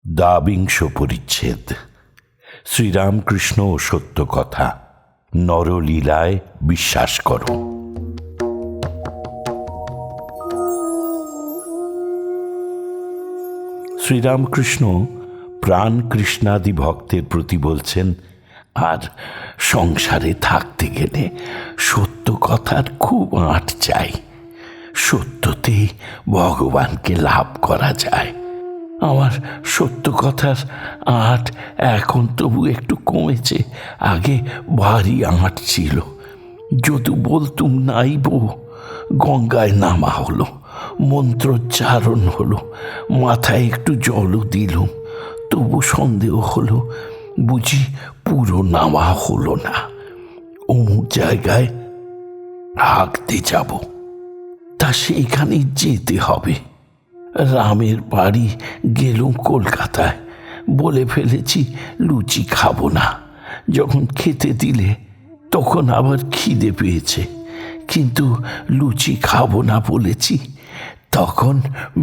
দ্বাবিংশ পরিচ্ছেদ। শ্রীরামকৃষ্ণ ও সত্য কথা। নরলীলায় বিশ্বাস করো। শ্রীরামকৃষ্ণ প্রাণ কৃষ্ণাদি ভক্তের প্রতি বলছেন, আর সংসারে থাকতে গেলে সত্য কথার খুব আঁট চাই। সত্যতেই ভগবানকে লাভ করা যায়। আমার সত্য কথার আঁট এখন তবু একটু কমেছে, আগে ভারী আঁট ছিল। যদু বলতুম নাইব, গঙ্গায় নামা হলো, মন্ত্রোচ্চারণ হলো, মাথায় একটু জলও দিলুম, তবু সন্দেহ হলো বুঝি পুরো নামা হলো না। অমুক জায়গায় হাঁকতে যাব, তা সেইখানে যেতে হবে। রামের বাড়ি গেলুম কলকাতায়, বলে ফেলেছি লুচি খাবো না। যখন খেতে দিলে তখন আবার খিদে পেয়েছে, কিন্তু লুচি খাবো না বলেছি, তখন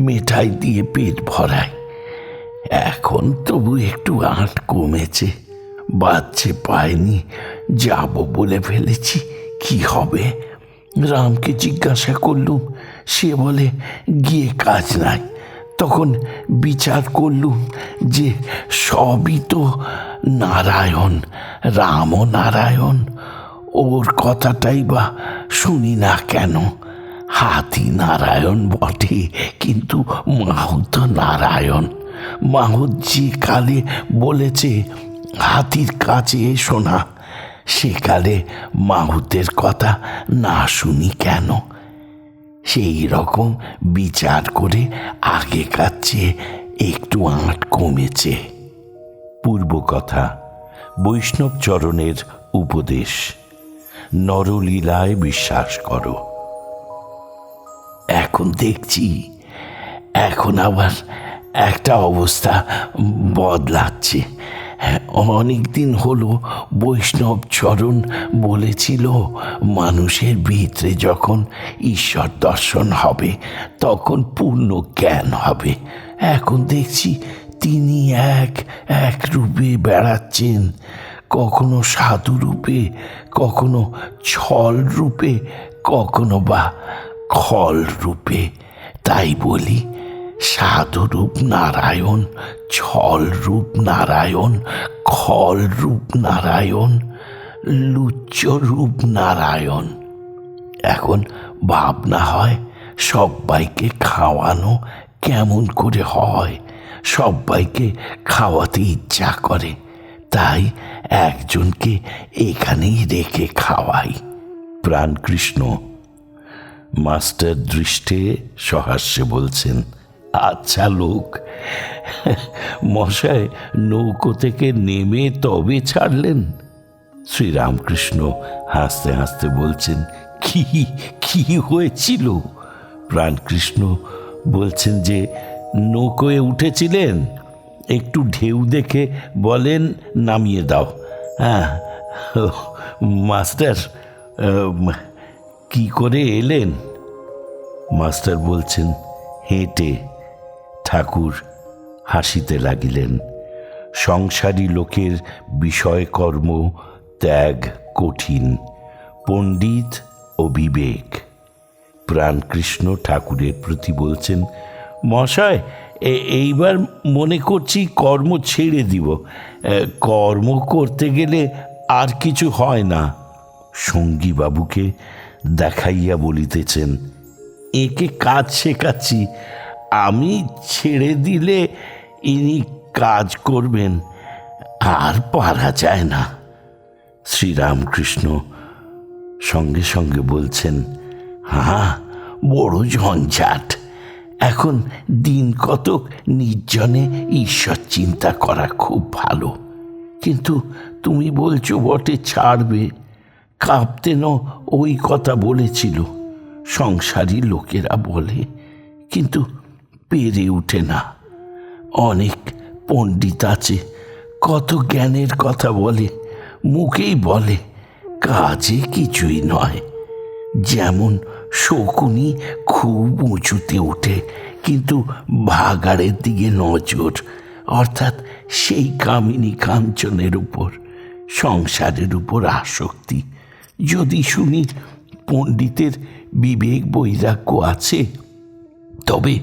মেঠাই দিয়ে পেট ভরায়। এখন তবু একটু আঁট কমেছে, বাচ্চে পায়নি, যাব বলে ফেলেছি, কি হবে? রামকে জিজ্ঞাসা করলুম, সে বলে গিয়ে কাজ নাই। তখন বিচার করলুম যে সবই তো নারায়ণ, রামও নারায়ণ, ওর কথাটাই বা শুনি না কেন? হাতি নারায়ণ বটে, কিন্তু মাহুত নারায়ণ। মাহুত যে কালে বলেছে হাতির কাছে এসো না, সেকালে মাহুতের কথা না শুনি কেন? সেই রকম বিচার করে আগেকার চেয়ে একটু আঁট কমেছে। পূর্ব কথা। বৈষ্ণব চরণের উপদেশ। নরলীলায় বিশ্বাস করো। এখন দেখছি, এখন আবার একটা অবস্থা বদলাচ্ছে। অনেক দিন হলো বৈষ্ণব চরণ বলেছিল মানুষের ভিতরে যখন ঈশ্বর দর্শন হবে তখন পূর্ণ জ্ঞান হবে। এখন দেখছি তিনি এক এক রূপে বেড়াচ্ছেন, কখনো সাধু রূপে, কখনো ছল রূপে, কখনো বা খল রূপে। তাই বলি, সাধুরূপ নারায়ণ, ছল রূপ নারায়ণ, খল রূপ নারায়ণ, লুচ্চ রূপ নারায়ণ। এখন ভাবনা হয় সবাইকে খাওয়ানো কেমন করে হয়। সবাইকে খাওয়াতে ইচ্ছা করে, তাই একজনকে এখানেই রেখে খাওয়াই। প্রাণকৃষ্ণ মাস্টার দৃষ্টে সহাস্যে বলছেন, আচ্ছা লোক, মশাই নৌকো থেকে নেমে তবে ছাড়লেন? শ্রীরামকৃষ্ণ হাসতে হাসতে বলছেন, কি কি হয়েছিল? প্রাণকৃষ্ণ বলছেন যে নৌকোয় উঠেছিলেন, একটু ঢেউ দেখে বলেন নামিয়ে দাও। হ্যাঁ মাস্টার, কি করে এলেন? মাস্টার বলছেন, হেঁটে। ঠাকুর হাসিতে লাগিলেন। সংসারী লোকের বিষয়কর্ম ত্যাগ কঠিন, পণ্ডিত ও বিবেক। প্রাণকৃষ্ণ ঠাকুরের প্রতি বলছেন, মশাই এইবার মনে করছি কর্ম ছেড়ে দিব। কর্ম করতে গেলে আর কিছু হয় না। সঙ্গীবাবুকে দেখাইয়া বলিতেছেন, একে কাজ শেখাচ্ছি, আমি ছেড়ে দিলে ইনি কাজ করবেন, আর পারা যায় না। শ্রীরামকৃষ্ণ সঙ্গে সঙ্গে বলছেন, হ্যাঁ বড় ঝঞ্ঝাট। এখন দিন কতক নির্জনে ঈশ্বর চিন্তা করা খুব ভালো। কিন্তু তুমি বলছো বটে ছাড়বে, কাঁপতেন ওই কথা বলেছিল। সংসারী লোকেরা বলে, কিন্তু পেরে উঠে না। অনেক পণ্ডিত আছে, কত জ্ঞানের কথা বলে, মুখেই বলে, কাজে কিছুই নয়। যেমন শকুনি খুব উঁচুতে ওঠে, কিন্তু ভাগাড়ের দিকে নজর, অর্থাৎ সেই কামিনী কাঞ্চনের উপর, সংসারের উপর আসক্তি। যদি শুনি পণ্ডিতের বিবেক বৈরাগ্য আছে, তবে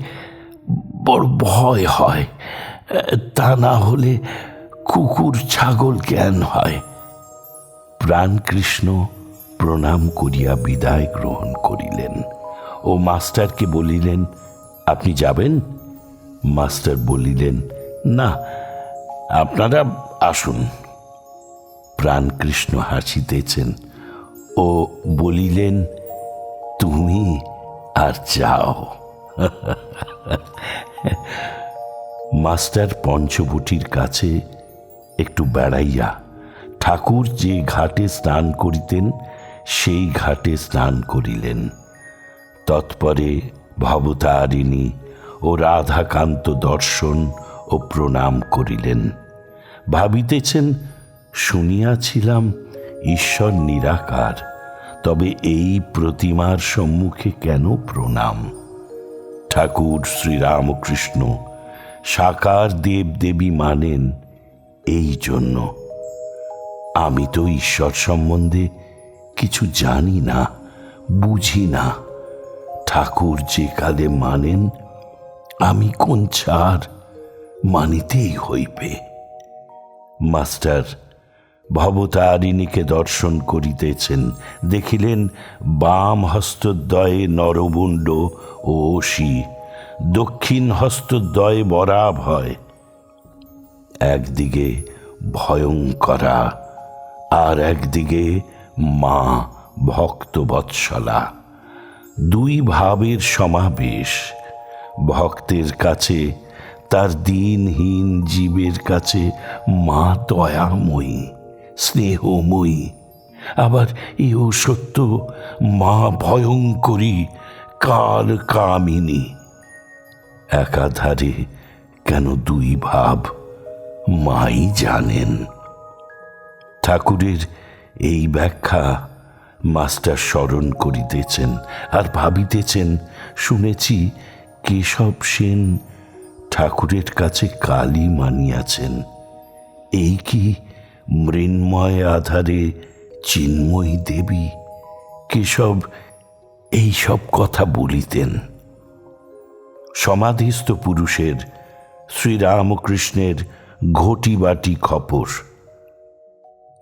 বড় ভয় হয়। তা না হলে কুকুর ছাগল জ্ঞান হয়। প্রাণকৃষ্ণ প্রণাম করিয়া বিদায় গ্রহণ করিলেন ও মাস্টারকে বলিলেন, আপনি যাবেন? মাস্টার বলিলেন, না, আপনারা আসুন। প্রাণকৃষ্ণ হাসিতেছেন ও বলিলেন, তুমি আর যাও। মাস্টার পঞ্চবটির কাছে একটু বেড়াইয়া ঠাকুর যে ঘাটে স্নান করিতেন সেই ঘাটে স্নান করিলেন। তৎপরে ভবতারিণী ও রাধাকান্ত দর্শন ও প্রণাম করিলেন। ভাবিতেছেন, শুনিয়াছিলাম ঈশ্বর নিরাকার, তবে এই প্রতিমার সম্মুখে কেন প্রণাম? ঠাকুর শ্রীরামকৃষ্ণ সাকার দেব দেবী মানেন এই জন্য। আমি তো ঈশ্বর সম্বন্ধে কিছু জানি না, বুঝি না। ঠাকুর যে কালে মানেন, আমি কোন ছাড়, মানিতেই হইবে। মাস্টার ভবতারিণীকে দর্শন করিতেছেন, দেখিলেন বাম হস্তদ্বয়ে নরবুণ্ড ও অসি, দক্ষিণ হস্তদ্বয়ে বরাভয়। একদিকে ভয়ঙ্করা, আর একদিকে মা ভক্তবৎসলা। দুই ভাবের সমাবেশ। ভক্তের কাছে, তার দিনহীন জীবের কাছে মা দয়াময়ী, স্নেহময়ী। আবার এও সত্য, মা ভয়ঙ্করী, কাল কামিনী। একাধারে কেন দুই ভাব, মাই জানেন। ঠাকুরের এই ব্যাখ্যা মাস্টার স্মরণ করিতেছেন আর ভাবিতেছেন, শুনেছি কেশব সেন ঠাকুরের কাছে কালী মানিয়াছেন। এই কি মৃন্ময় আধারে চিন্ময়ী দেবী? কেশব এই সব কথা বলিতেন। সমাধিস্থ পুরুষের শ্রীরামকৃষ্ণের ঘটি বাটি খপর।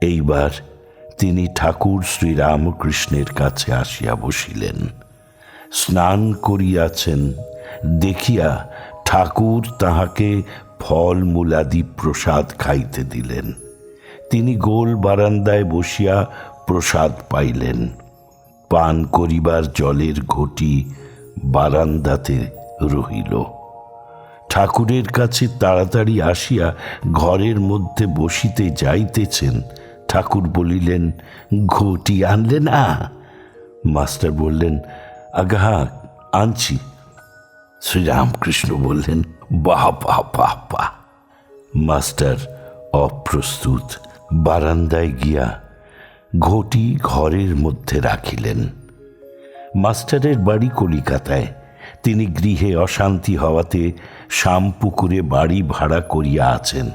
এইবার তিনি ঠাকুর শ্রীরামকৃষ্ণের কাছে আসিয়া বসিলেন। স্নান করিয়াছেন দেখিয়া ঠাকুর তাহাকে ফল মূলাদি প্রসাদ খাইতে দিলেন। তিনি গোল বারান্দায় বসিয়া প্রসাদ পাইলেন। পান করিবার জলের ঘটি বারান্দাতে রহিল। ঠাকুরের কাছে তাড়াতাড়ি আসিয়া ঘরের মধ্যে বসিতে যাইতেছেন, ঠাকুর বলিলেন, ঘটি আনলে না? মাস্টার বললেন, আজ্ঞা আনছি। শ্রীরামকৃষ্ণ বললেন, বাহ বাহ বাহ বাহ। মাস্টার অপ্রস্তুত বারান্দায় গিয়া ঘটি ঘরের মধ্যে রাখিলেন। মাস্টারের বাড়ি কলিকাতায়। তিনি গৃহে অশান্তি হওয়াতে শামপুকুরে বাড়ি ভাড়া করিয়া আছেন।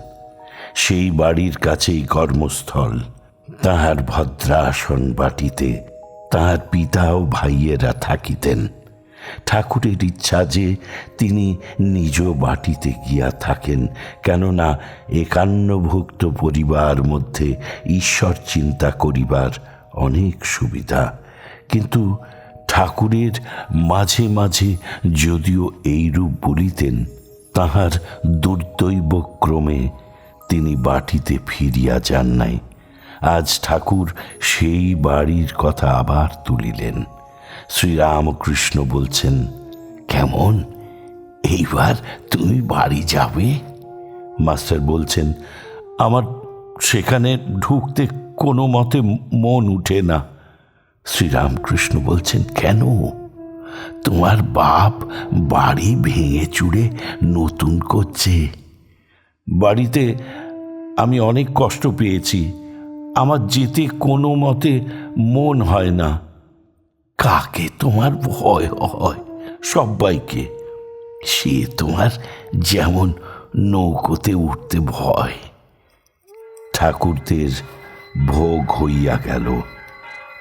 সেই বাড়ির কাছেই কর্মস্থল। তাহার ভদ্রাসন বাটিতে তাহার পিতা ও ভাইয়েরা থাকিতেন। ঠাকুরের ইচ্ছা যে তিনি নিজ বাটিতে গিয়া থাকেন, কেননা একান্নভুক্ত পরিবার মধ্যে ঈশ্বর চিন্তা করিবার অনেক সুবিধা। কিন্তু ঠাকুরের মাঝে মাঝে যদিও এইরূপ বলিতেন, তাহার দুর্দৈবক্রমে তিনি বাটিতে ফিরিয়া যান নাই। আজ ঠাকুর সেই বাড়ির কথা আবার তুলিলেন। শ্রীরামকৃষ্ণ বলছেন, কেমন, এইবার তুমি বাড়ি যাবে? মাস্টার বলছেন, আমার সেখানে ঢুকতে কোনো মতে মন উঠে না। শ্রীরামকৃষ্ণ বলছেন, কেন? তোমার বাপ বাড়ি ভেঙে চুড়ে নতুন করছে। বাড়িতে আমি অনেক কষ্ট পেয়েছি, আমার যেতে কোনো মতে মন হয় না। কাকে তোমার ভয় হয়? সব্বাইকে। সে তোমার যেমন নৌকোতে উঠতে ভয়। ঠাকুরদের ভোগ হইয়া গেল,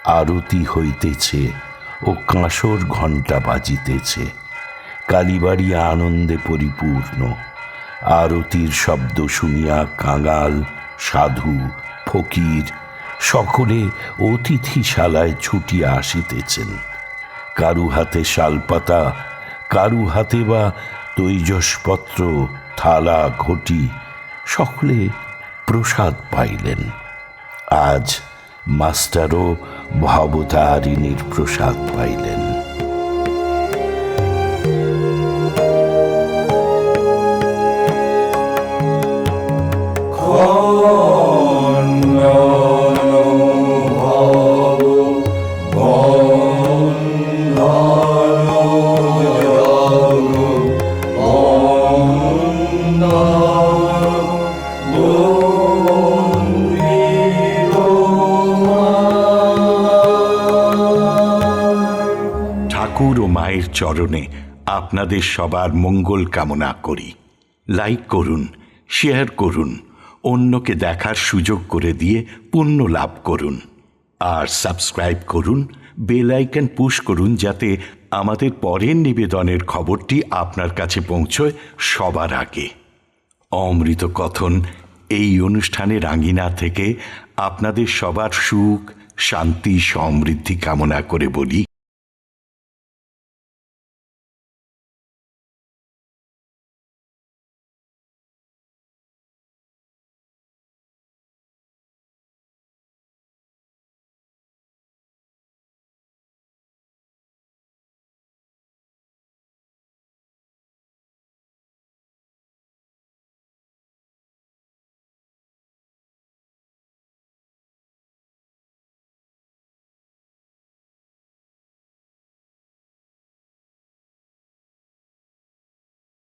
আরতি হইতেছে ও কাঁসর ঘণ্টা বাজিতেছে। কালীবাড়ি আনন্দে পরিপূর্ণ। আরতির শব্দ শুনিয়া কাঙাল, সাধু, ফকির সকলে অতিথিশালায় ছুটিয়া আসিতেছেন। কারু হাতে শালপাতা, কারু হাতে বা তৈজসপত্র, থালা, ঘটি, সকলে প্রসাদ পাইলেন। আজ মাস্টারও ভবতারিণীর প্রসাদ পাইলেন। ঠাকুর ও মায়ের চরণে আপনাদের সবার মঙ্গল কামনা করি। লাইক করুন, শেয়ার করুন, অন্যকে দেখার সুযোগ করে দিয়ে পুণ্য লাভ করুন। আর সাবস্ক্রাইব করুন, বেল আইকন পুশ করুন, যাতে আমাদের পরের নিবেদনের খবরটি আপনার কাছে পৌঁছয় সবার আগে। অমৃত কথন এই অনুষ্ঠানের আঙিনা থেকে আপনাদের সবার সুখ, শান্তি, সমৃদ্ধি কামনা করে বলি